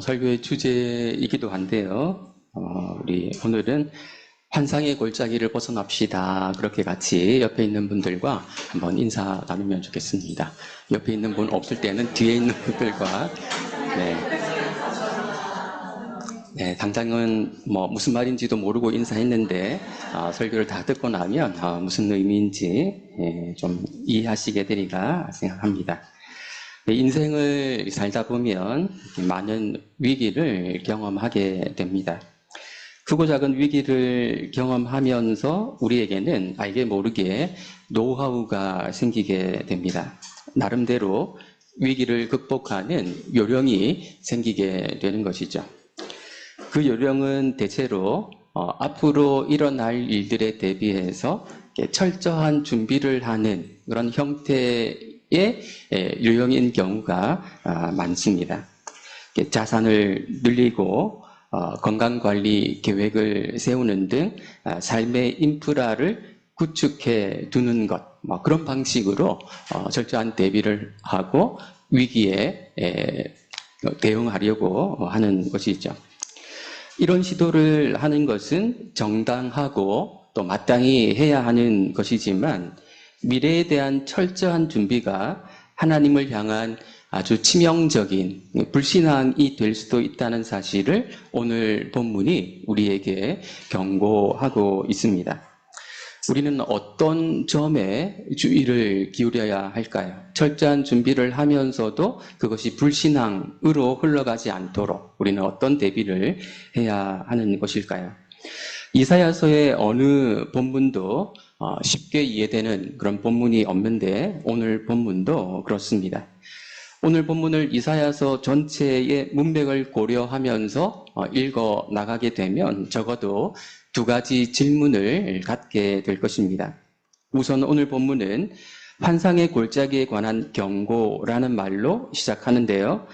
설교의 주제이기도 한데요. 우리 오늘은 환상의 골짜기를 벗어납시다. 그렇게 같이 옆에 있는 분들과 한번 인사 나누면 좋겠습니다. 옆에 있는 분 없을 때는 뒤에 있는 분들과 당장은 무슨 말인지도 모르고 인사했는데 설교를 다 듣고 나면 무슨 의미인지 좀 이해하시게 되리라 생각합니다. 인생을 살다 보면 많은 위기를 경험하게 됩니다. 크고 작은 위기를 경험하면서 우리에게는 알게 모르게 노하우가 생기게 됩니다. 나름대로 위기를 극복하는 요령이 생기게 되는 것이죠. 그 요령은 대체로 앞으로 일어날 일들에 대비해서 철저한 준비를 하는 그런 형태의 요령인 경우가 많습니다. 자산을 늘리고 건강관리 계획을 세우는 등 삶의 인프라를 구축해 두는 것, 그런 방식으로 철저한 대비를 하고 위기에 대응하려고 하는 것이죠. 이런 시도를 하는 것은 정당하고 또 마땅히 해야 하는 것이지만 미래에 대한 철저한 준비가 하나님을 향한 아주 치명적인 불신앙이 될 수도 있다는 사실을 오늘 본문이 우리에게 경고하고 있습니다. 우리는 어떤 점에 주의를 기울여야 할까요? 철저한 준비를 하면서도 그것이 불신앙으로 흘러가지 않도록 우리는 어떤 대비를 해야 하는 것일까요? 이사야서의 어느 본문도 쉽게 이해되는 그런 본문이 없는데 오늘 본문도 그렇습니다. 오늘 본문을 이사야서 전체의 문맥을 고려하면서 읽어 나가게 되면 적어도 두 가지 질문을 갖게 될 것입니다. 우선 오늘 본문은 환상의 골짜기에 관한 경고라는 말로 시작하는데요.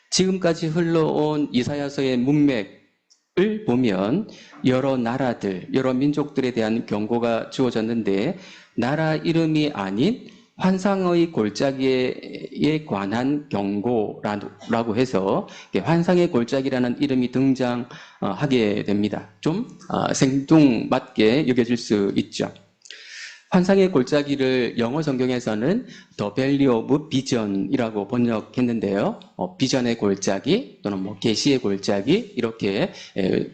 지금까지 흘러온 이사야서의 문맥을 보면 여러 나라들, 여러 민족들에 대한 경고가 주어졌는데 나라 이름이 아닌 환상의 골짜기에 관한 경고라고 해서 환상의 골짜기라는 이름이 등장하게 됩니다. 좀 생뚱맞게 여겨질 수 있죠. 환상의 골짜기를 영어 성경에서는 The Valley of Vision이라고 번역했는데요. 비전의 골짜기 또는 계시의 골짜기 이렇게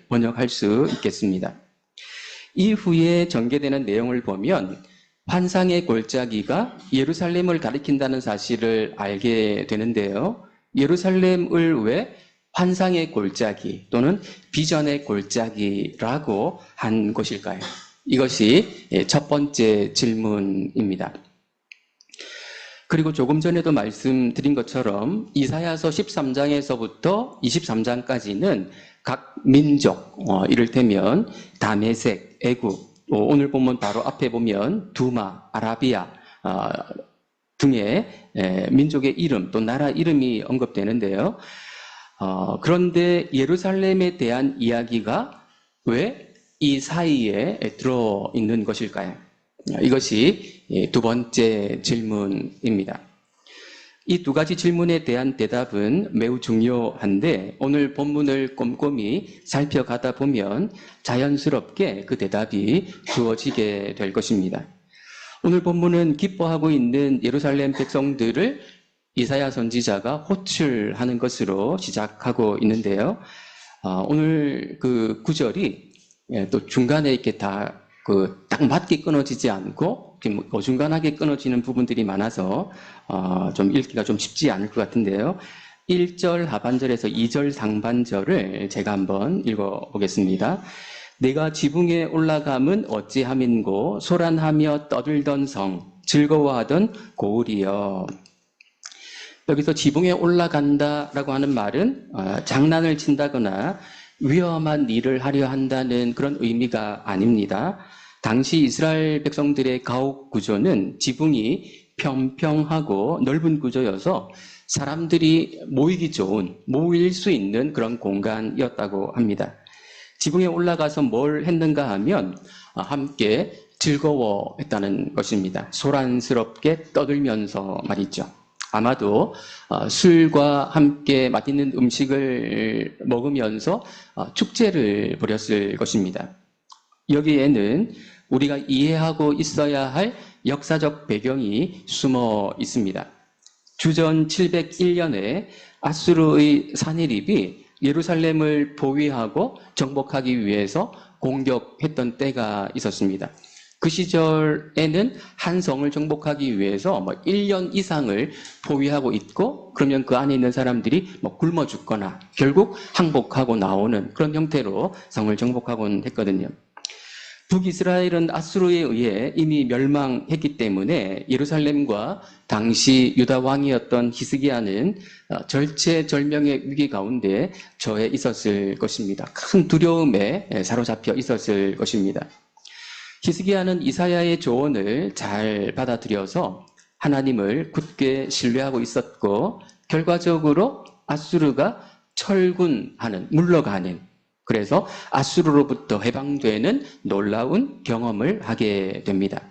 번역할 수 있겠습니다. 이후에 전개되는 내용을 보면 환상의 골짜기가 예루살렘을 가리킨다는 사실을 알게 되는데요. 예루살렘을 왜 환상의 골짜기 또는 비전의 골짜기라고 한 것일까요? 이것이 첫 번째 질문입니다. 그리고 조금 전에도 말씀드린 것처럼 이사야서 13장에서부터 23장까지는 각 민족, 이를테면 다메섹, 애굽, 오늘 보면 바로 앞에 보면 두마, 아라비아 등의 민족의 이름 또 나라 이름이 언급되는데요. 그런데 예루살렘에 대한 이야기가 왜 이 사이에 들어있는 것일까요? 이것이 두 번째 질문입니다. 이 두 가지 질문에 대한 대답은 매우 중요한데 오늘 본문을 꼼꼼히 살펴가다 보면 자연스럽게 그 대답이 주어지게 될 것입니다. 오늘 본문은 기뻐하고 있는 예루살렘 백성들을 이사야 선지자가 호출하는 것으로 시작하고 있는데요. 오늘 그 구절이 또 중간에 이렇게 딱 맞게 끊어지지 않고 어중간하게 끊어지는 부분들이 많아서 좀 읽기가 좀 쉽지 않을 것 같은데요. 1절 하반절에서 2절 상반절을 제가 한번 읽어보겠습니다. 내가 지붕에 올라감은 어찌함인고 소란하며 떠들던 성 즐거워하던 고을이여. 여기서 지붕에 올라간다라고 하는 말은 장난을 친다거나 위험한 일을 하려 한다는 그런 의미가 아닙니다. 당시 이스라엘 백성들의 가옥 구조는 지붕이 평평하고 넓은 구조여서 사람들이 모이기 좋은, 모일 수 있는 그런 공간이었다고 합니다. 지붕에 올라가서 뭘 했는가 하면 함께 즐거워했다는 것입니다. 소란스럽게 떠들면서 말이죠. 아마도 술과 함께 맛있는 음식을 먹으면서 축제를 벌였을 것입니다. 여기에는 우리가 이해하고 있어야 할 역사적 배경이 숨어 있습니다. 주전 701년에 아수르의 사내립이 예루살렘을 보위하고 정복하기 위해서 공격했던 때가 있었습니다. 그 시절에는 한 성을 정복하기 위해서 1년 이상을 포위하고 있고, 그러면 그 안에 있는 사람들이 굶어 죽거나 결국 항복하고 나오는 그런 형태로 성을 정복하곤 했거든요. 북이스라엘은 아수르에 의해 이미 멸망했기 때문에 예루살렘과 당시 유다 왕이었던 히스기야는 절체절명의 위기 가운데 처해 있었을 것입니다. 큰 두려움에 사로잡혀 있었을 것입니다. 히스기야는 이사야의 조언을 잘 받아들여서 하나님을 굳게 신뢰하고 있었고, 결과적으로 아수르가 철군하는, 물러가는, 그래서 아수르로부터 해방되는 놀라운 경험을 하게 됩니다.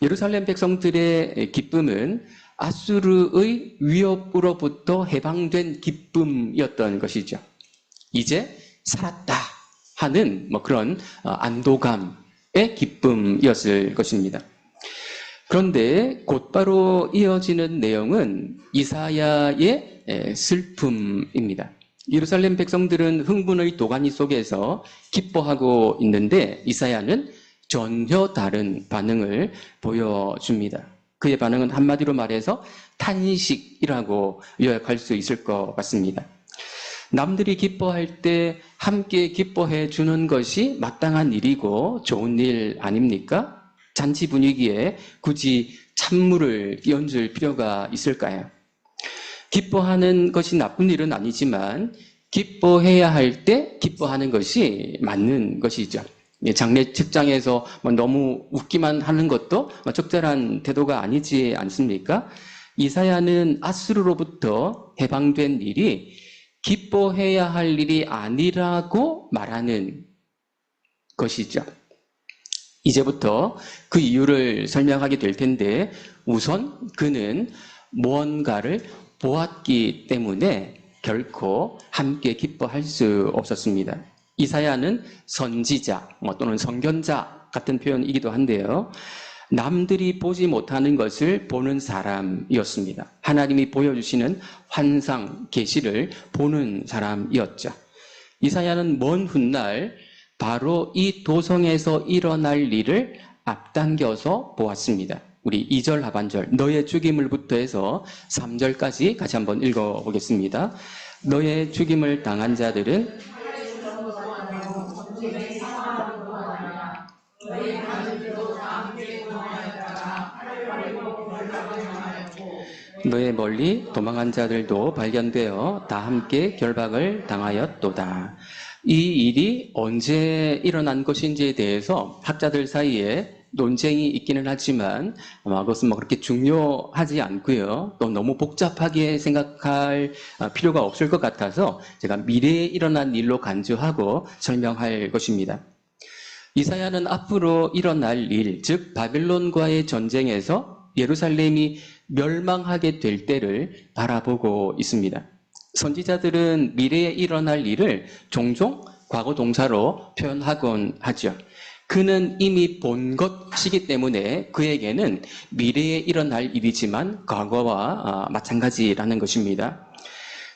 예루살렘 백성들의 기쁨은 아수르의 위협으로부터 해방된 기쁨이었던 것이죠. 이제 살았다 하는 그런 안도감의 기쁨이었을 것입니다. 그런데 곧바로 이어지는 내용은 이사야의 슬픔입니다. 예루살렘 백성들은 흥분의 도가니 속에서 기뻐하고 있는데 이사야는 전혀 다른 반응을 보여줍니다. 그의 반응은 한마디로 말해서 탄식이라고 요약할 수 있을 것 같습니다. 남들이 기뻐할 때 함께 기뻐해 주는 것이 마땅한 일이고 좋은 일 아닙니까? 잔치 분위기에 굳이 찬물을 끼얹을 필요가 있을까요? 기뻐하는 것이 나쁜 일은 아니지만 기뻐해야 할 때 기뻐하는 것이 맞는 것이죠. 장례 측장에서 너무 웃기만 하는 것도 적절한 태도가 아니지 않습니까? 이사야는 아수르로부터 해방된 일이 기뻐해야 할 일이 아니라고 말하는 것이죠. 이제부터 그 이유를 설명하게 될 텐데, 우선 그는 무언가를 보았기 때문에 결코 함께 기뻐할 수 없었습니다. 이사야는 선지자 또는 선견자 같은 표현이기도 한데요. 남들이 보지 못하는 것을 보는 사람이었습니다. 하나님이 보여주시는 환상, 계시를 보는 사람이었죠. 이사야는 먼 훗날 바로 이 도성에서 일어날 일을 앞당겨서 보았습니다. 우리 2절 하반절, 너의 죽임을부터 해서 3절까지 같이 한번 읽어보겠습니다. 너의 죽임을 당한 자들은 너의 멀리 도망한 자들도 발견되어 다 함께 결박을 당하였도다. 이 일이 언제 일어난 것인지에 대해서 학자들 사이에 논쟁이 있기는 하지만 그것은 그렇게 중요하지 않고요. 또 너무 복잡하게 생각할 필요가 없을 것 같아서 제가 미래에 일어난 일로 간주하고 설명할 것입니다. 이사야는 앞으로 일어날 일, 즉 바벨론과의 전쟁에서 예루살렘이 멸망하게 될 때를 바라보고 있습니다. 선지자들은 미래에 일어날 일을 종종 과거 동사로 표현하곤 하죠. 그는 이미 본 것이기 때문에 그에게는 미래에 일어날 일이지만 과거와 마찬가지라는 것입니다.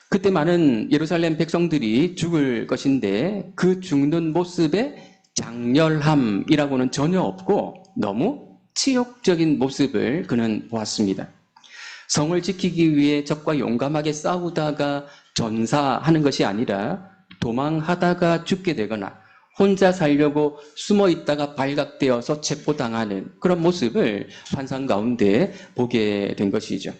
그때 많은 예루살렘 백성들이 죽을 것인데 그 죽는 모습에 장렬함이라고는 전혀 없고 너무 치욕적인 모습을 그는 보았습니다. 성을 지키기 위해 적과 용감하게 싸우다가 전사하는 것이 아니라 도망하다가 죽게 되거나 혼자 살려고 숨어 있다가 발각되어서 체포당하는 그런 모습을 환상 가운데 보게 된 것이죠.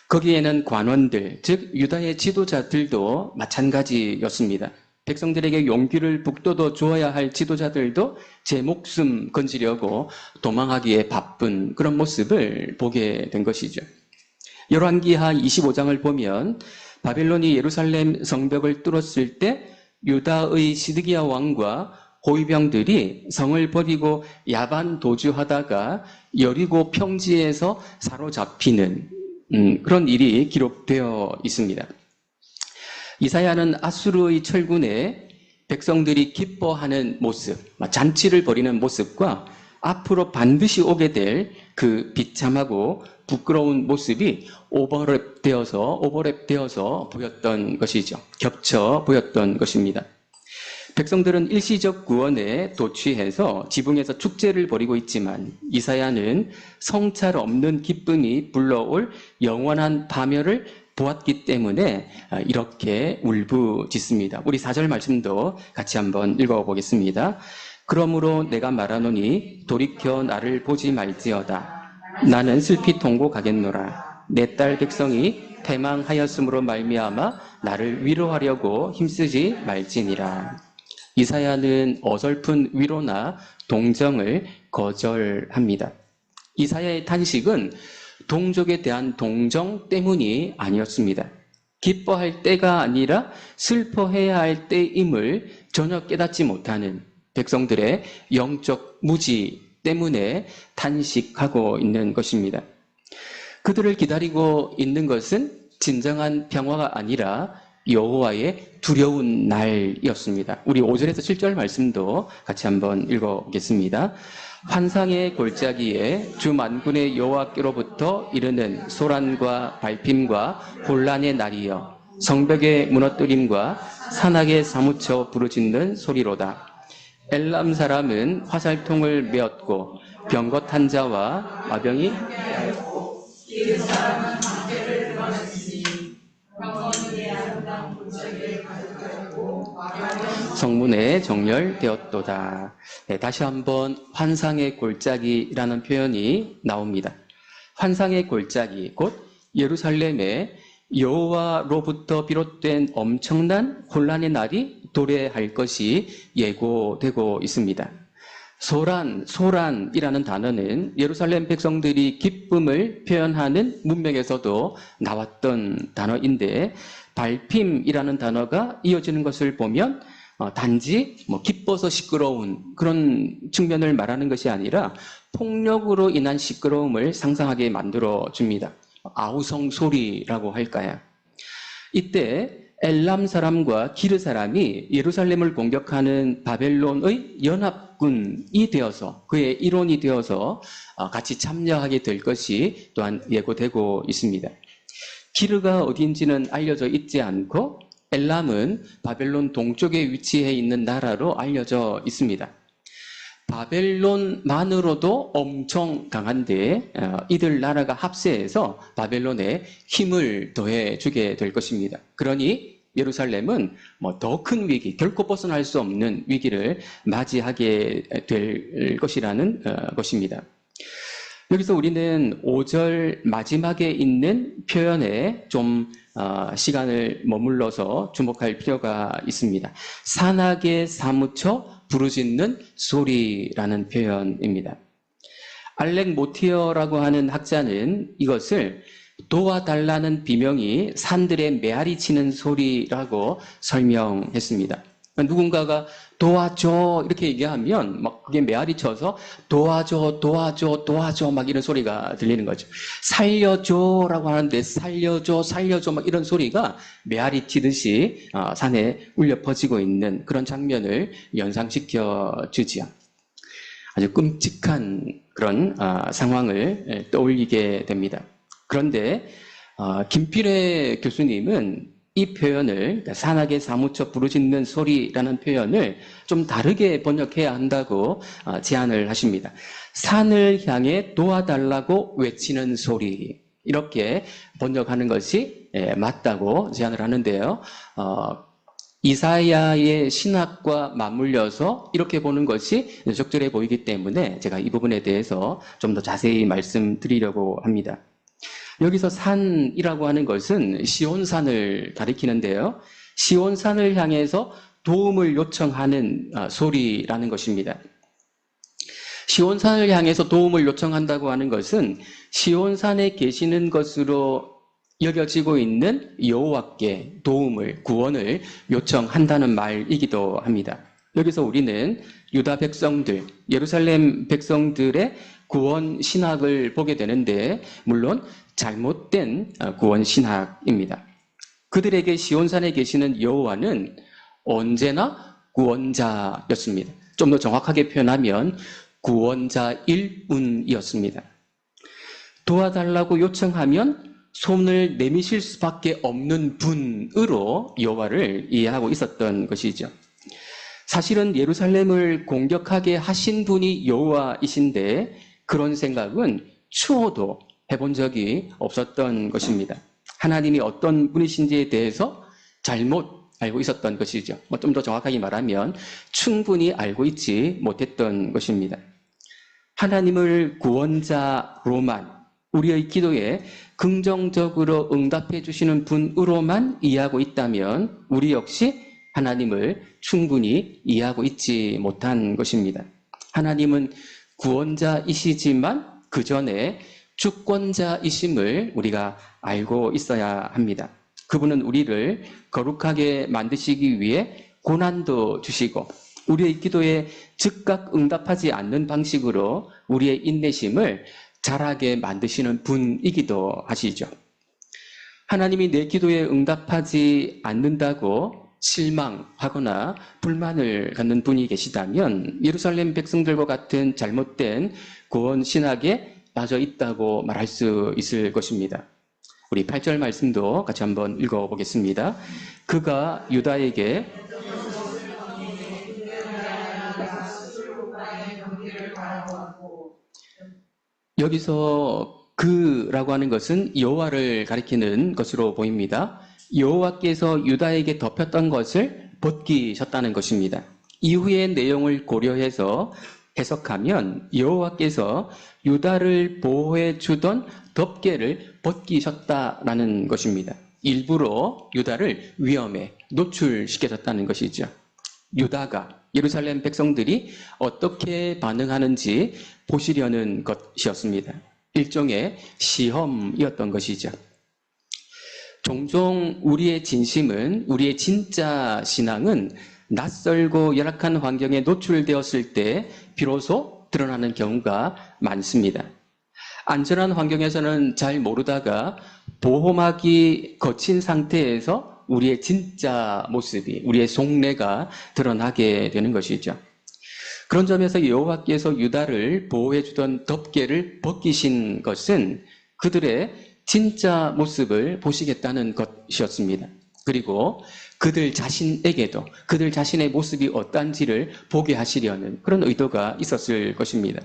거기에는 관원들, 즉 유다의 지도자들도 마찬가지였습니다. 백성들에게 용기를 북돋워 주어야 할 지도자들도 제 목숨 건지려고 도망하기에 바쁜 그런 모습을 보게 된 것이죠. 열왕기하 25장을 보면 바벨론이 예루살렘 성벽을 뚫었을 때 유다의 시드기야 왕과 호위병들이 성을 버리고 야반 도주하다가 여리고 평지에서 사로잡히는 그런 일이 기록되어 있습니다. 이사야는 아수르의 철군에 백성들이 기뻐하는 모습, 잔치를 벌이는 모습과 앞으로 반드시 오게 될 그 비참하고 부끄러운 모습이 오버랩되어서 보였던 것이죠. 겹쳐 보였던 것입니다. 백성들은 일시적 구원에 도취해서 지붕에서 축제를 벌이고 있지만 이사야는 성찰 없는 기쁨이 불러올 영원한 파멸을 보았기 때문에 이렇게 울부짖습니다. 우리 4절 말씀도 같이 한번 읽어보겠습니다. 그러므로 내가 말하노니 돌이켜 나를 보지 말지어다. 나는 슬피 통곡하겠노라. 내 딸 백성이 패망하였으므로 말미암아 나를 위로하려고 힘쓰지 말지니라. 이사야는 어설픈 위로나 동정을 거절합니다. 이사야의 탄식은 동족에 대한 동정 때문이 아니었습니다. 기뻐할 때가 아니라 슬퍼해야 할 때임을 전혀 깨닫지 못하는 백성들의 영적 무지 때문에 탄식하고 있는 것입니다. 그들을 기다리고 있는 것은 진정한 평화가 아니라 여호와의 두려운 날이었습니다. 우리 5절에서 7절 말씀도 같이 한번 읽어보겠습니다. 환상의 골짜기에 주 만군의 여호와께로부터 이르는 소란과 발핌과 혼란의 날이여 성벽의 무너뜨림과 산악에 사무쳐 부르짖는 소리로다. 엘람 사람은 화살통을 메었고 병것한 자와 마병이 성문에 정렬되었도다. 네, 다시 한번 환상의 골짜기라는 표현이 나옵니다. 환상의 골짜기, 곧 예루살렘에 여호와로부터 비롯된 엄청난 혼란의 날이 도래할 것이 예고되고 있습니다. 소란이라는 단어는 예루살렘 백성들이 기쁨을 표현하는 문맥에서도 나왔던 단어인데 발핌이라는 단어가 이어지는 것을 보면 단지 기뻐서 시끄러운 그런 측면을 말하는 것이 아니라 폭력으로 인한 시끄러움을 상상하게 만들어 줍니다. 아우성 소리라고 할까요? 이때 엘람 사람과 기르 사람이 예루살렘을 공격하는 바벨론의 연합군이 되어서 그의 일원이 되어서 같이 참여하게 될 것이 또한 예고되고 있습니다. 기르가 어딘지는 알려져 있지 않고 엘람은 바벨론 동쪽에 위치해 있는 나라로 알려져 있습니다. 바벨론만으로도 엄청 강한데 이들 나라가 합세해서 바벨론에 힘을 더해주게 될 것입니다. 그러니 예루살렘은 더 큰 위기, 결코 벗어날 수 없는 위기를 맞이하게 될 것이라는 것입니다. 여기서 우리는 5절 마지막에 있는 표현에 좀 시간을 머물러서 주목할 필요가 있습니다. 산악에 사무쳐 부르짖는 소리라는 표현입니다. 알렉 모티어라고 하는 학자는 이것을 도와달라는 비명이 산들에 메아리 치는 소리라고 설명했습니다. 누군가가 도와줘 이렇게 얘기하면 막 그게 메아리 쳐서 도와줘 막 이런 소리가 들리는 거죠. 살려줘라고 하는데 살려줘 막 이런 소리가 메아리 치듯이 산에 울려 퍼지고 있는 그런 장면을 연상시켜 주지요. 아주 끔찍한 그런 상황을 떠올리게 됩니다. 그런데 김필회 교수님은 이 표현을 산악에 사무쳐 부르짖는 소리라는 표현을 좀 다르게 번역해야 한다고 제안을 하십니다. 산을 향해 도와달라고 외치는 소리 이렇게 번역하는 것이 맞다고 제안을 하는데요. 이사야의 신학과 맞물려서 이렇게 보는 것이 적절해 보이기 때문에 제가 이 부분에 대해서 좀 더 자세히 말씀드리려고 합니다. 여기서 산이라고 하는 것은 시온산을 가리키는데요. 시온산을 향해서 도움을 요청하는 소리라는 것입니다. 시온산을 향해서 도움을 요청한다고 하는 것은 시온산에 계시는 것으로 여겨지고 있는 여호와께 도움을, 구원을 요청한다는 말이기도 합니다. 여기서 우리는 유다 백성들, 예루살렘 백성들의 구원 신학을 보게 되는데 물론 잘못된 구원 신학입니다. 그들에게 시온산에 계시는 여호와는 언제나 구원자였습니다. 좀 더 정확하게 표현하면 구원자일 뿐이었습니다. 도와달라고 요청하면 손을 내미실 수밖에 없는 분으로 여호와를 이해하고 있었던 것이죠. 사실은 예루살렘을 공격하게 하신 분이 여호와이신데 그런 생각은 추호도 해본 적이 없었던 것입니다. 하나님이 어떤 분이신지에 대해서 잘못 알고 있었던 것이죠. 좀 더 정확하게 말하면 충분히 알고 있지 못했던 것입니다. 하나님을 구원자로만 우리의 기도에 긍정적으로 응답해 주시는 분으로만 이해하고 있다면 우리 역시 하나님을 충분히 이해하고 있지 못한 것입니다. 하나님은 구원자이시지만 그 전에 주권자이심을 우리가 알고 있어야 합니다. 그분은 우리를 거룩하게 만드시기 위해 고난도 주시고 우리의 기도에 즉각 응답하지 않는 방식으로 우리의 인내심을 자라게 만드시는 분이기도 하시죠. 하나님이 내 기도에 응답하지 않는다고 실망하거나 불만을 갖는 분이 계시다면 예루살렘 백성들과 같은 잘못된 구원 신학에 빠져 있다고 말할 수 있을 것입니다. 우리 8절 말씀도 같이 한번 읽어보겠습니다. 그가 유다에게 여기서 그라고 하는 것은 여호와를 가리키는 것으로 보입니다. 여호와께서 유다에게 덮였던 것을 벗기셨다는 것입니다. 이후의 내용을 고려해서 해석하면 여호와께서 유다를 보호해 주던 덮개를 벗기셨다라는 것입니다. 일부러 유다를 위험에 노출시켜줬다는 것이죠. 유다가 예루살렘 백성들이 어떻게 반응하는지 보시려는 것이었습니다. 일종의 시험이었던 것이죠. 종종 우리의 진심은, 우리의 진짜 신앙은 낯설고 열악한 환경에 노출되었을 때 비로소 드러나는 경우가 많습니다. 안전한 환경에서는 잘 모르다가 보호막이 거친 상태에서 우리의 진짜 모습이, 우리의 속내가 드러나게 되는 것이죠. 그런 점에서 여호와께서 유다를 보호해 주던 덮개를 벗기신 것은 그들의 진짜 모습을 보시겠다는 것이었습니다. 그리고 그들 자신에게도 그들 자신의 모습이 어떤지를 보게 하시려는 그런 의도가 있었을 것입니다.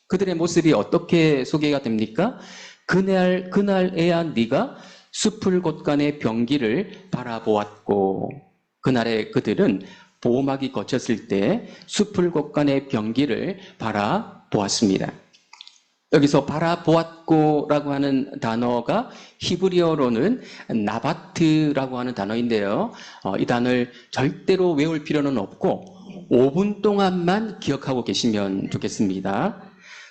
그들의 모습이 어떻게 소개가 됩니까? 그날에야 네가 숲을 곳간의 병기를 바라보았고, 그날에 그들은 보호막이 거쳤을 때 숲을 곳간의 병기를 바라보았습니다. 여기서 바라보았고라고 하는 단어가 히브리어로는 나바트라고 하는 단어인데요. 이 단어를 절대로 외울 필요는 없고 5분 동안만 기억하고 계시면 좋겠습니다.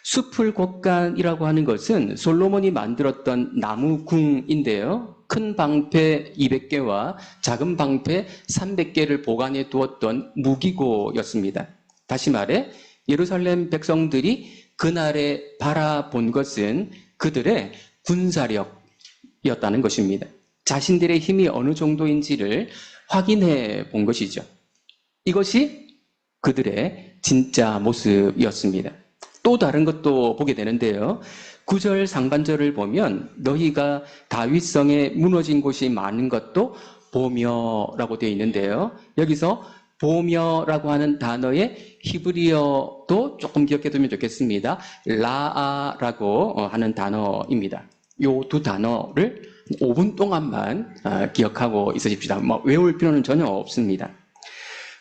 숲을 곳간이라고 하는 것은 솔로몬이 만들었던 나무궁인데요. 큰 방패 200개와 작은 방패 300개를 보관해 두었던 무기고였습니다. 다시 말해 예루살렘 백성들이 그날에 바라본 것은 그들의 군사력이었다는 것입니다. 자신들의 힘이 어느 정도인지를 확인해 본 것이죠. 이것이 그들의 진짜 모습이었습니다. 또 다른 것도 보게 되는데요. 9절 상반절을 보면 너희가 다윗성에 무너진 곳이 많은 것도 보며라고 되어 있는데요. 여기서 보며라고 하는 단어의 히브리어도 조금 기억해 두면 좋겠습니다. 라아라고 하는 단어입니다. 이 두 단어를 5분 동안만 기억하고 있으십시다. 외울 필요는 전혀 없습니다.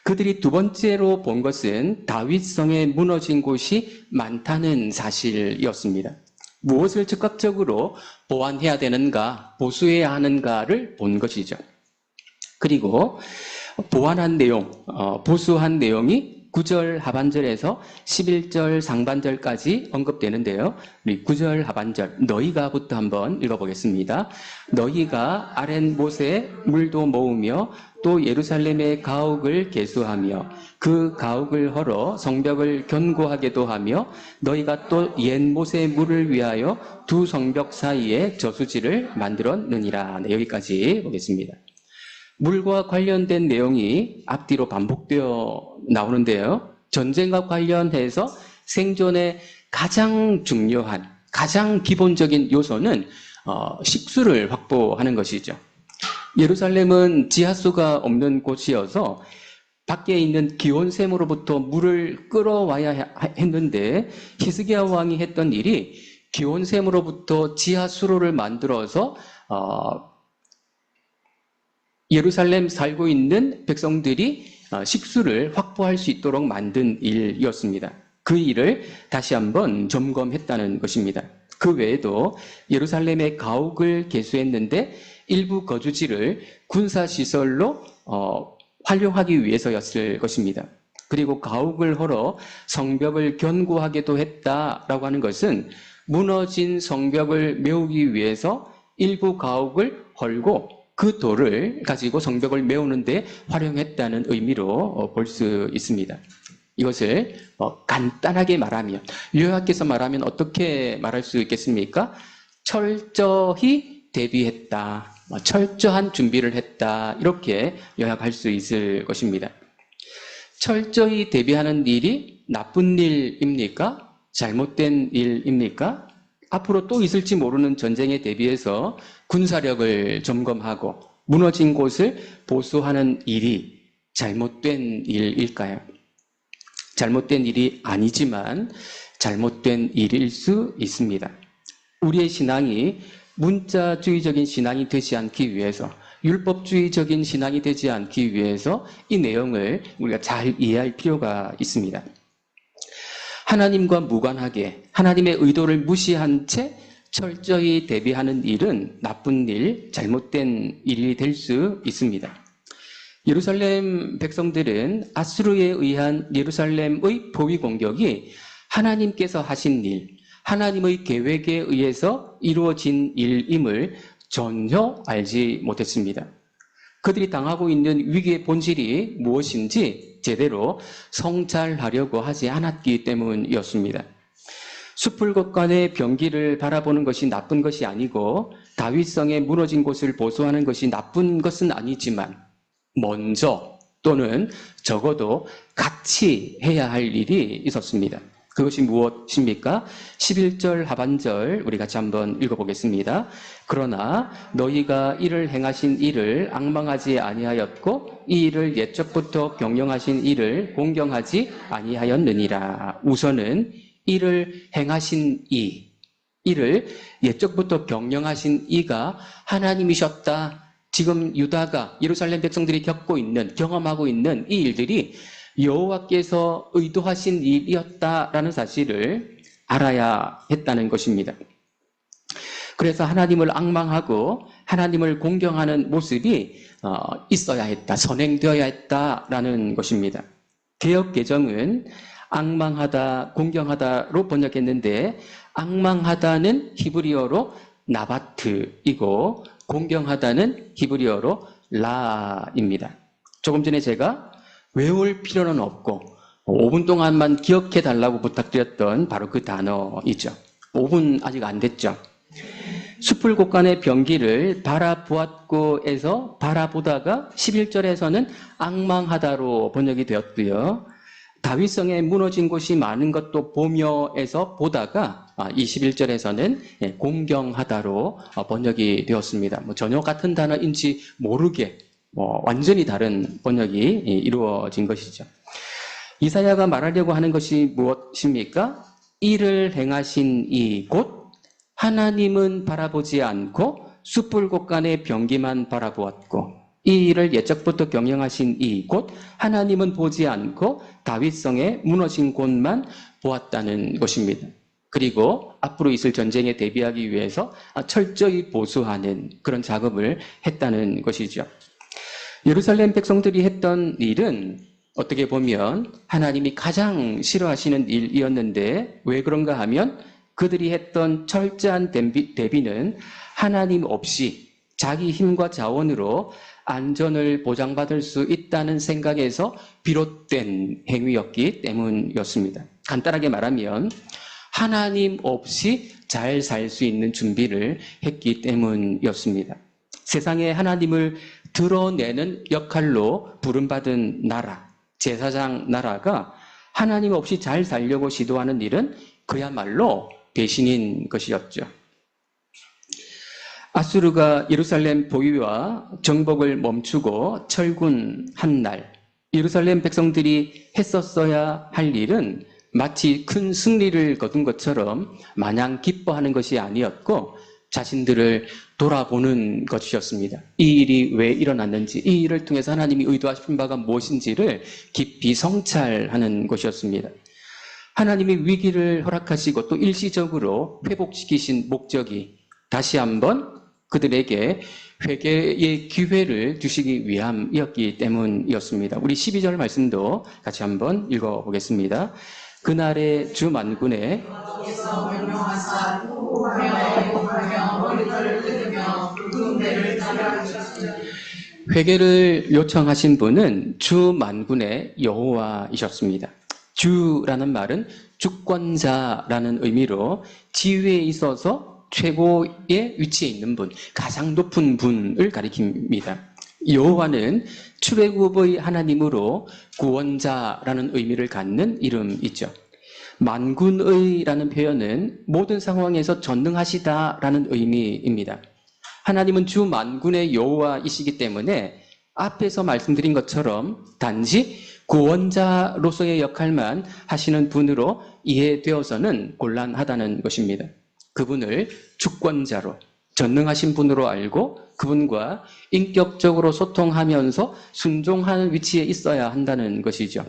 그들이 두 번째로 본 것은 다윗성에 무너진 곳이 많다는 사실이었습니다. 무엇을 즉각적으로 보완해야 되는가, 보수해야 하는가를 본 것이죠. 그리고 보완한 내용, 보수한 내용이 9절 하반절에서 11절 상반절까지 언급되는데요. 우리 9절 하반절 너희가부터 한번 읽어보겠습니다. 너희가 아랫못에 물도 모으며 또 예루살렘의 가옥을 개수하며 그 가옥을 헐어 성벽을 견고하게도 하며 너희가 또 옛못의 물을 위하여 두 성벽 사이에 저수지를 만들었느니라. 네, 여기까지 보겠습니다. 물과 관련된 내용이 앞뒤로 반복되어 나오는데요. 전쟁과 관련해서 생존에 가장 중요한, 가장 기본적인 요소는 식수를 확보하는 것이죠. 예루살렘은 지하수가 없는 곳이어서 밖에 있는 기온샘으로부터 물을 끌어와야 했는데 히스기야 왕이 했던 일이 기온샘으로부터 지하수로를 만들어서 예루살렘 살고 있는 백성들이 식수를 확보할 수 있도록 만든 일이었습니다. 그 일을 다시 한번 점검했다는 것입니다. 그 외에도 예루살렘의 가옥을 개수했는데 일부 거주지를 군사시설로 활용하기 위해서였을 것입니다. 그리고 가옥을 헐어 성벽을 견고하게도 했다라고 하는 것은 무너진 성벽을 메우기 위해서 일부 가옥을 헐고 그 돌을 가지고 성벽을 메우는데 활용했다는 의미로 볼 수 있습니다. 이것을 간단하게 말하면, 요약해서 말하면 어떻게 말할 수 있겠습니까? 철저히 대비했다, 철저한 준비를 했다, 이렇게 요약할 수 있을 것입니다. 철저히 대비하는 일이 나쁜 일입니까? 잘못된 일입니까? 앞으로 또 있을지 모르는 전쟁에 대비해서 군사력을 점검하고 무너진 곳을 보수하는 일이 잘못된 일일까요? 잘못된 일이 아니지만 잘못된 일일 수 있습니다. 우리의 신앙이 문자주의적인 신앙이 되지 않기 위해서, 율법주의적인 신앙이 되지 않기 위해서 이 내용을 우리가 잘 이해할 필요가 있습니다. 하나님과 무관하게 하나님의 의도를 무시한 채 철저히 대비하는 일은 나쁜 일, 잘못된 일이 될 수 있습니다. 예루살렘 백성들은 아수르에 의한 예루살렘의 포위 공격이 하나님께서 하신 일, 하나님의 계획에 의해서 이루어진 일임을 전혀 알지 못했습니다. 그들이 당하고 있는 위기의 본질이 무엇인지 제대로 성찰하려고 하지 않았기 때문이었습니다. 숲불것간의 병기를 바라보는 것이 나쁜 것이 아니고 다윗성의 무너진 곳을 보수하는 것이 나쁜 것은 아니지만 먼저 또는 적어도 같이 해야 할 일이 있었습니다. 그것이 무엇입니까? 11절 하반절 우리 같이 한번 읽어보겠습니다. 그러나 너희가 이를 행하신 이를 악망하지 아니하였고 이 일을 옛적부터 경영하신 이를 공경하지 아니하였느니라. 우선은 이를 행하신 이를 옛적부터 경영하신 이가 하나님이셨다. 지금 유다가 예루살렘 백성들이 겪고 있는, 경험하고 있는 이 일들이 여호와께서 의도하신 일이었다라는 사실을 알아야 했다는 것입니다. 그래서 하나님을 앙망하고 하나님을 공경하는 모습이 있어야 했다, 선행되어야 했다라는 것입니다. 개역 개정은 앙망하다, 공경하다로 번역했는데 앙망하다는 히브리어로 나바트이고 공경하다는 히브리어로 라입니다. 조금 전에 제가 외울 필요는 없고 5분 동안만 기억해 달라고 부탁드렸던 바로 그 단어이죠. 5분 아직 안 됐죠. 숲불곳간의 병기를 바라보았고에서 바라보다가 11절에서는 앙망하다로 번역이 되었고요. 다윗성에 무너진 곳이 많은 것도 보며에서 보다가 21절에서는 공경하다로 번역이 되었습니다. 전혀 같은 단어인지 모르게 완전히 다른 번역이 이루어진 것이죠. 이사야가 말하려고 하는 것이 무엇입니까? 이를 행하신 이 곧 하나님은 바라보지 않고 숯불곳간의 병기만 바라보았고 이 일을 옛적부터 경영하신 이 곧 하나님은 보지 않고 다윗성에 무너진 곳만 보았다는 것입니다. 그리고 앞으로 있을 전쟁에 대비하기 위해서 철저히 보수하는 그런 작업을 했다는 것이죠. 예루살렘 백성들이 했던 일은 어떻게 보면 하나님이 가장 싫어하시는 일이었는데 왜 그런가 하면 그들이 했던 철저한 대비는 하나님 없이 자기 힘과 자원으로 안전을 보장받을 수 있다는 생각에서 비롯된 행위였기 때문이었습니다. 간단하게 말하면 하나님 없이 잘 살 수 있는 준비를 했기 때문이었습니다. 세상에 하나님을 드러내는 역할로 부름받은 나라, 제사장 나라가 하나님 없이 잘 살려고 시도하는 일은 그야말로 배신인 것이었죠. 아수르가 예루살렘 보위와 정복을 멈추고 철군한 날, 예루살렘 백성들이 했었어야 할 일은 마치 큰 승리를 거둔 것처럼 마냥 기뻐하는 것이 아니었고 자신들을 돌아보는 것이었습니다. 이 일이 왜 일어났는지, 이 일을 통해서 하나님이 의도하신 바가 무엇인지를 깊이 성찰하는 것이었습니다. 하나님이 위기를 허락하시고 또 일시적으로 회복시키신 목적이 다시 한번 그들에게 회개의 기회를 주시기 위함이었기 때문이었습니다. 우리 12절 말씀도 같이 한번 읽어보겠습니다. 그날의 주 만군의 회개를 요청하신 분은 주 만군의 여호와이셨습니다. 주라는 말은 주권자라는 의미로 지위에 있어서 최고의 위치에 있는 분, 가장 높은 분을 가리킵니다. 여호와는 출애굽의 하나님으로 구원자라는 의미를 갖는 이름이죠. 만군의라는 표현은 모든 상황에서 전능하시다라는 의미입니다. 하나님은 주 만군의 여호와이시기 때문에 앞에서 말씀드린 것처럼 단지 구원자로서의 역할만 하시는 분으로 이해되어서는 곤란하다는 것입니다. 그분을 주권자로 전능하신 분으로 알고 그분과 인격적으로 소통하면서 순종하는 위치에 있어야 한다는 것이죠.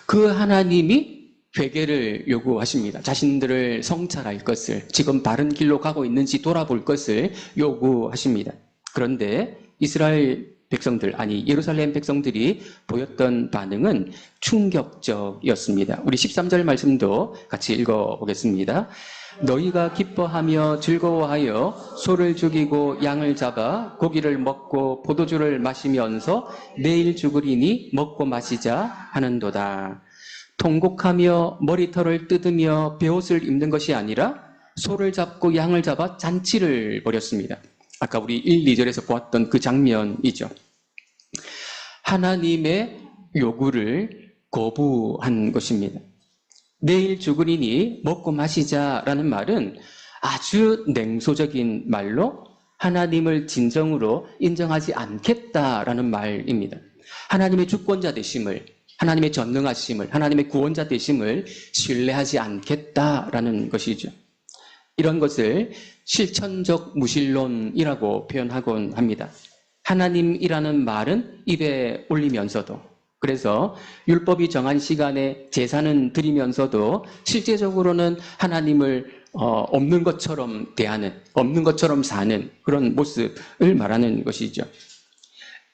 그 하나님이 회개를 요구하십니다. 자신들을 성찰할 것을, 지금 바른 길로 가고 있는지 돌아볼 것을 요구하십니다. 그런데 이스라엘 백성들, 아니 예루살렘 백성들이 보였던 반응은 충격적이었습니다. 우리 13절 말씀도 같이 읽어보겠습니다. 너희가 기뻐하며 즐거워하여 소를 죽이고 양을 잡아 고기를 먹고 포도주를 마시면서 내일 죽으리니 먹고 마시자 하는도다. 통곡하며 머리털을 뜯으며 베옷을 입는 것이 아니라 소를 잡고 양을 잡아 잔치를 벌였습니다. 아까 우리 1, 2절에서 보았던 그 장면이죠. 하나님의 요구를 거부한 것입니다. 내일 죽으리니 먹고 마시자라는 말은 아주 냉소적인 말로 하나님을 진정으로 인정하지 않겠다라는 말입니다. 하나님의 주권자 되심을, 하나님의 전능하심을, 하나님의 구원자 되심을 신뢰하지 않겠다라는 것이죠. 이런 것을 실천적 무신론이라고 표현하곤 합니다. 하나님이라는 말은 입에 올리면서도, 그래서 율법이 정한 시간에 제사는 드리면서도 실제적으로는 하나님을 없는 것처럼 대하는, 없는 것처럼 사는 그런 모습을 말하는 것이죠.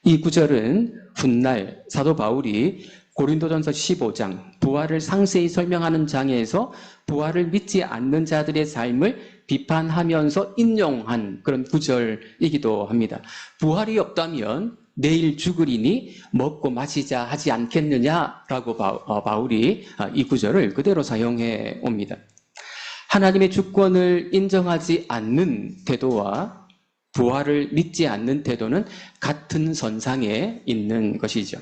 이 구절은 훗날 사도 바울이 고린도전서 15장, 부활을 상세히 설명하는 장에서 부활을 믿지 않는 자들의 삶을 비판하면서 인용한 그런 구절이기도 합니다. 부활이 없다면 내일 죽으리니 먹고 마시자 하지 않겠느냐라고 바울이 이 구절을 그대로 사용해 옵니다. 하나님의 주권을 인정하지 않는 태도와 부활을 믿지 않는 태도는 같은 선상에 있는 것이죠.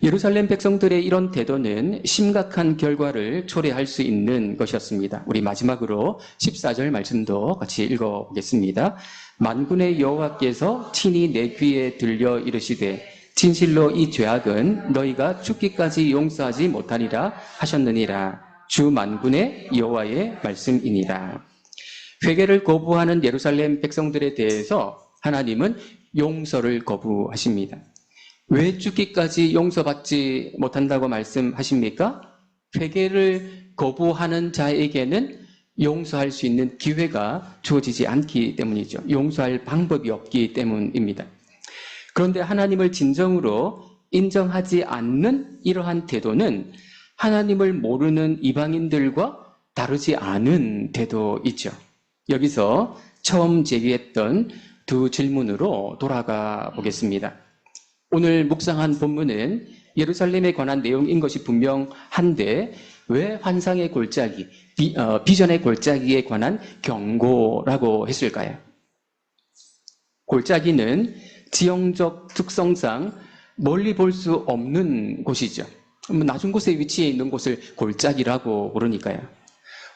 예루살렘 백성들의 이런 태도는 심각한 결과를 초래할 수 있는 것이었습니다. 우리 마지막으로 14절 말씀도 같이 읽어보겠습니다. 만군의 여호와께서 친히 내 귀에 들려 이르시되 진실로 이 죄악은 너희가 죽기까지 용서하지 못하리라 하셨느니라. 주 만군의 여호와의 말씀이니라. 회개를 거부하는 예루살렘 백성들에 대해서 하나님은 용서를 거부하십니다. 왜 죽기까지 용서받지 못한다고 말씀하십니까? 회개를 거부하는 자에게는 용서할 수 있는 기회가 주어지지 않기 때문이죠. 용서할 방법이 없기 때문입니다. 그런데 하나님을 진정으로 인정하지 않는 이러한 태도는 하나님을 모르는 이방인들과 다르지 않은 태도이죠. 여기서 처음 제기했던 두 질문으로 돌아가 보겠습니다. 오늘 묵상한 본문은 예루살렘에 관한 내용인 것이 분명한데 왜 환상의 골짜기, 비전의 골짜기에 관한 경고라고 했을까요? 골짜기는 지형적 특성상 멀리 볼 수 없는 곳이죠. 낮은 곳에 위치해 있는 곳을 골짜기라고 부르니까요.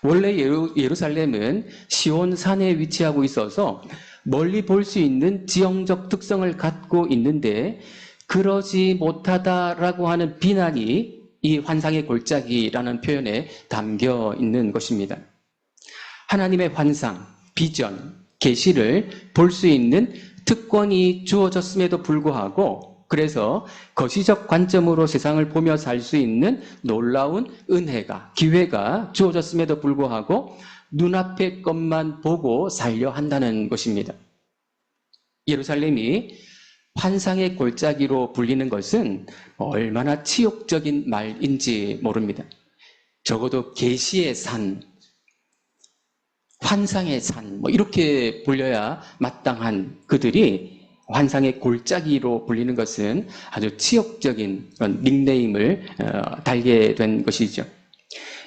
원래 예루살렘은 시온 산에 위치하고 있어서 멀리 볼 수 있는 지형적 특성을 갖고 있는데 그러지 못하다라고 하는 비난이 이 환상의 골짜기라는 표현에 담겨 있는 것입니다. 하나님의 환상, 비전, 계시를 볼 수 있는 특권이 주어졌음에도 불구하고 그래서 거시적 관점으로 세상을 보며 살 수 있는 놀라운 은혜가, 기회가 주어졌음에도 불구하고 눈앞의 것만 보고 살려 한다는 것입니다. 예루살렘이 환상의 골짜기로 불리는 것은 얼마나 치욕적인 말인지 모릅니다. 적어도 계시의 산, 환상의 산, 이렇게 불려야 마땅한 그들이 환상의 골짜기로 불리는 것은 아주 치욕적인 그런 닉네임을 달게 된 것이죠.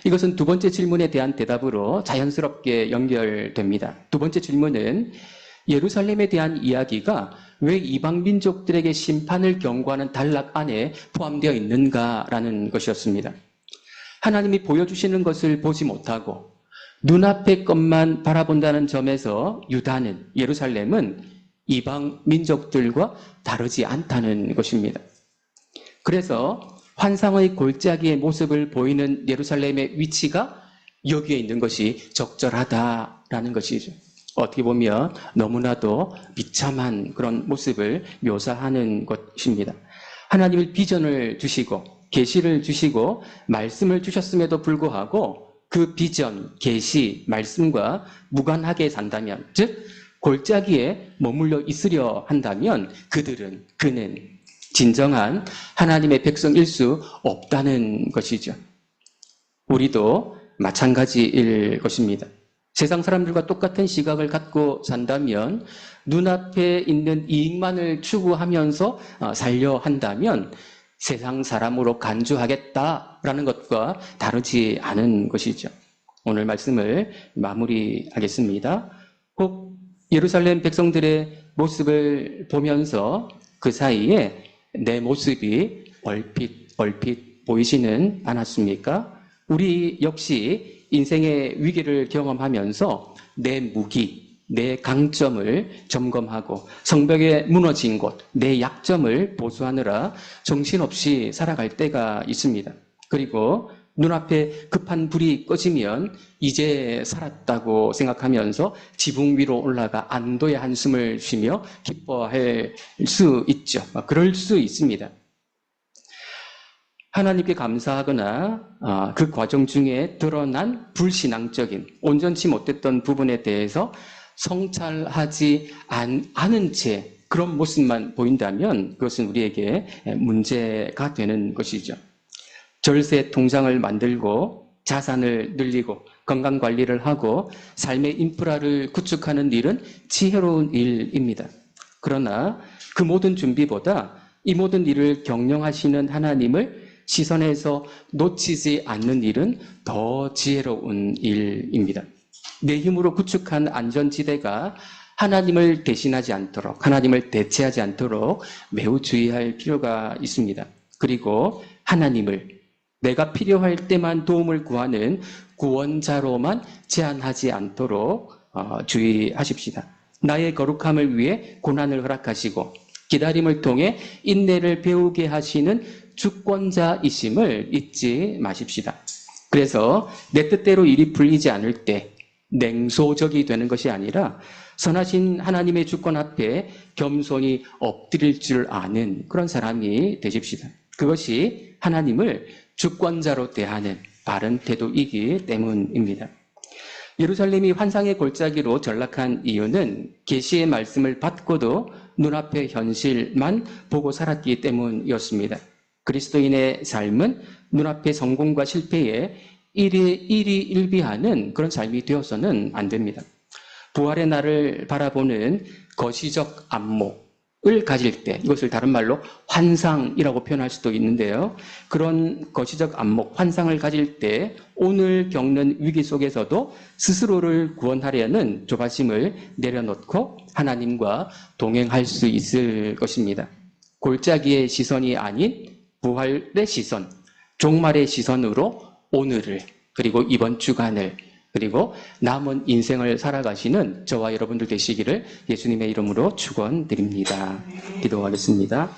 이것은 두 번째 질문에 대한 대답으로 자연스럽게 연결됩니다. 두 번째 질문은 예루살렘에 대한 이야기가 왜 이방 민족들에게 심판을 경고하는 단락 안에 포함되어 있는가라는 것이었습니다. 하나님이 보여주시는 것을 보지 못하고 눈앞의 것만 바라본다는 점에서 유다는, 예루살렘은 이방 민족들과 다르지 않다는 것입니다. 그래서 환상의 골짜기의 모습을 보이는 예루살렘의 위치가 여기에 있는 것이 적절하다라는 것이죠. 어떻게 보면 너무나도 비참한 그런 모습을 묘사하는 것입니다. 하나님을 비전을 주시고 계시를 주시고 말씀을 주셨음에도 불구하고 그 비전, 계시, 말씀과 무관하게 산다면, 즉 골짜기에 머물러 있으려 한다면 그는 진정한 하나님의 백성일 수 없다는 것이죠. 우리도 마찬가지일 것입니다. 세상 사람들과 똑같은 시각을 갖고 산다면 눈앞에 있는 이익만을 추구하면서 살려 한다면 세상 사람으로 간주하겠다라는 것과 다르지 않은 것이죠. 오늘 말씀을 마무리하겠습니다. 꼭 예루살렘 백성들의 모습을 보면서 그 사이에 내 모습이 얼핏 보이지는 않았습니까? 우리 역시 인생의 위기를 경험하면서 내 무기, 내 강점을 점검하고 성벽에 무너진 곳, 내 약점을 보수하느라 정신없이 살아갈 때가 있습니다. 그리고 눈앞에 급한 불이 꺼지면 이제 살았다고 생각하면서 지붕 위로 올라가 안도의 한숨을 쉬며 기뻐할 수 있죠. 그럴 수 있습니다. 하나님께 감사하거나 그 과정 중에 드러난 불신앙적인 온전치 못했던 부분에 대해서 성찰하지 않은 채 그런 모습만 보인다면 그것은 우리에게 문제가 되는 것이죠. 절세 통장을 만들고 자산을 늘리고 건강관리를 하고 삶의 인프라를 구축하는 일은 지혜로운 일입니다. 그러나 그 모든 준비보다 이 모든 일을 경영하시는 하나님을 시선에서 놓치지 않는 일은 더 지혜로운 일입니다. 내 힘으로 구축한 안전지대가 하나님을 대신하지 않도록, 하나님을 대체하지 않도록 매우 주의할 필요가 있습니다. 그리고 하나님을 내가 필요할 때만 도움을 구하는 구원자로만 제한하지 않도록 주의하십시다. 나의 거룩함을 위해 고난을 허락하시고 기다림을 통해 인내를 배우게 하시는 주권자이심을 잊지 마십시다. 그래서 내 뜻대로 일이 풀리지 않을 때 냉소적이 되는 것이 아니라 선하신 하나님의 주권 앞에 겸손히 엎드릴 줄 아는 그런 사람이 되십시다. 그것이 하나님을 주권자로 대하는 바른 태도이기 때문입니다. 예루살렘이 환상의 골짜기로 전락한 이유는 계시의 말씀을 받고도 눈앞의 현실만 보고 살았기 때문이었습니다. 그리스도인의 삶은 눈앞의 성공과 실패에 일희일비하는 그런 삶이 되어서는 안 됩니다. 부활의 날을 바라보는 거시적 안목을 가질 때, 이것을 다른 말로 환상이라고 표현할 수도 있는데요. 그런 거시적 안목, 환상을 가질 때 오늘 겪는 위기 속에서도 스스로를 구원하려는 조바심을 내려놓고 하나님과 동행할 수 있을 것입니다. 골짜기의 시선이 아닌 부활의 시선, 종말의 시선으로 오늘을, 그리고 이번 주간을, 그리고 남은 인생을 살아가시는 저와 여러분들 되시기를 예수님의 이름으로 축원드립니다. 기도하겠습니다.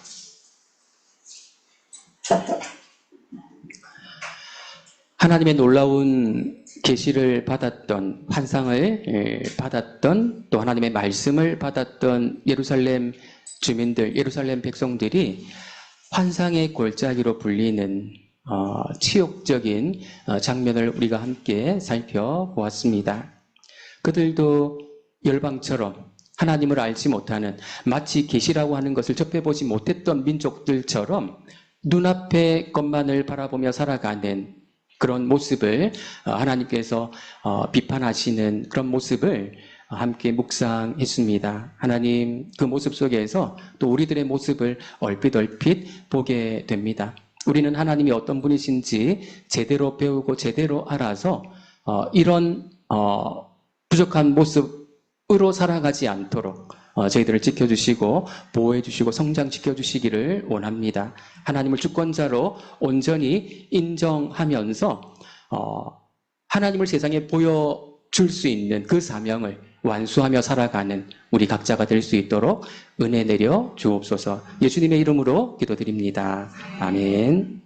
하나님의 놀라운 계시를 받았던, 환상을 받았던, 또 하나님의 말씀을 받았던 예루살렘 주민들, 예루살렘 백성들이 환상의 골짜기로 불리는 치욕적인 장면을 우리가 함께 살펴보았습니다. 그들도 열방처럼 하나님을 알지 못하는, 마치 계시라고 하는 것을 접해보지 못했던 민족들처럼 눈앞의 것만을 바라보며 살아가는 그런 모습을 하나님께서 비판하시는 그런 모습을 함께 묵상했습니다. 하나님, 그 모습 속에서 또 우리들의 모습을 얼핏 보게 됩니다. 우리는 하나님이 어떤 분이신지 제대로 배우고 제대로 알아서 이런 부족한 모습으로 살아가지 않도록 저희들을 지켜주시고 보호해주시고 성장시켜주시기를 원합니다. 하나님을 주권자로 온전히 인정하면서 하나님을 세상에 보여줄 수 있는 그 사명을 완수하며 살아가는 우리 각자가 될 수 있도록 은혜 내려 주옵소서. 예수님의 이름으로 기도드립니다. 아멘.